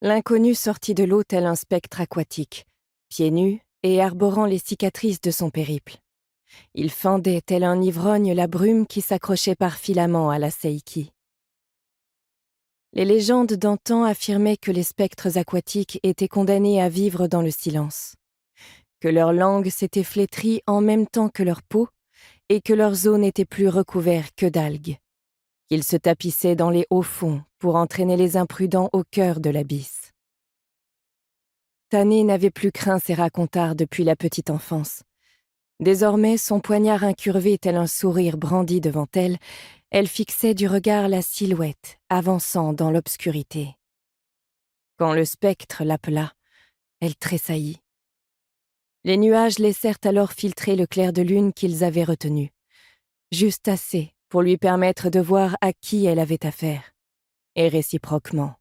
L'inconnu sortit de l'eau tel un spectre aquatique, pieds nus et arborant les cicatrices de son périple. Il fendait tel un ivrogne la brume qui s'accrochait par filaments à la Seiki. Les légendes d'antan affirmaient que les spectres aquatiques étaient condamnés à vivre dans le silence, que leur langue s'était flétrie en même temps que leur peau et que leurs os n'étaient plus recouverts que d'algues, qu'ils se tapissaient dans les hauts fonds pour entraîner les imprudents au cœur de l'abysse. Tané n'avait plus craint ces racontards depuis la petite enfance. Désormais, son poignard incurvé tel un sourire brandi devant elle, elle fixait du regard la silhouette, avançant dans l'obscurité. Quand le spectre l'appela, elle tressaillit. Les nuages laissèrent alors filtrer le clair de lune qu'ils avaient retenu, juste assez pour lui permettre de voir à qui elle avait affaire, et réciproquement.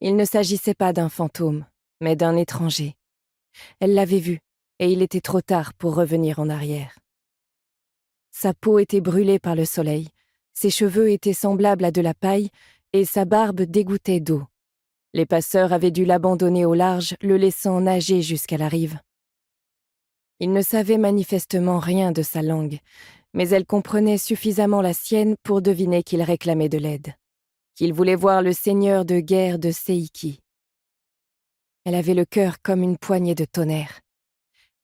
Il ne s'agissait pas d'un fantôme, mais d'un étranger. Elle l'avait vu, et il était trop tard pour revenir en arrière. Sa peau était brûlée par le soleil, ses cheveux étaient semblables à de la paille, et sa barbe dégouttait d'eau. Les passeurs avaient dû l'abandonner au large, le laissant nager jusqu'à la rive. Il ne savait manifestement rien de sa langue, mais elle comprenait suffisamment la sienne pour deviner qu'il réclamait de l'aide, qu'il voulait voir le seigneur de guerre de Seiki. Elle avait le cœur comme une poignée de tonnerre.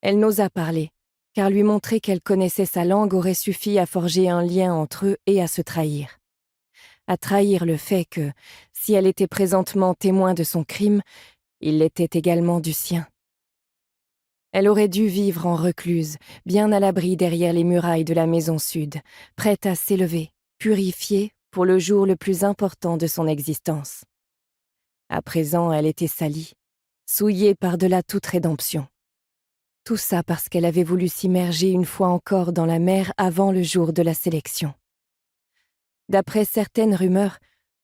Elle n'osa parler, car lui montrer qu'elle connaissait sa langue aurait suffi à forger un lien entre eux et à se trahir. À trahir le fait que, si elle était présentement témoin de son crime, il l'était également du sien. Elle aurait dû vivre en recluse, bien à l'abri derrière les murailles de la maison sud, prête à s'élever, purifiée pour le jour le plus important de son existence. À présent, elle était salie, souillée par-delà toute rédemption. Tout ça parce qu'elle avait voulu s'immerger une fois encore dans la mer avant le jour de la sélection. D'après certaines rumeurs,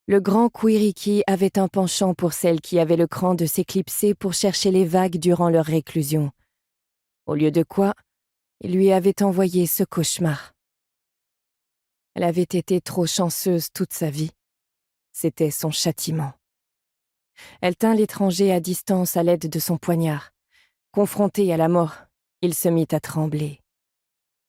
le grand Kuiriki avait un penchant pour celles qui avaient le cran de s'éclipser pour chercher les vagues durant leur réclusion. Au lieu de quoi, il lui avait envoyé ce cauchemar. Elle avait été trop chanceuse toute sa vie. C'était son châtiment. Elle tint l'étranger à distance à l'aide de son poignard. Confronté à la mort, il se mit à trembler.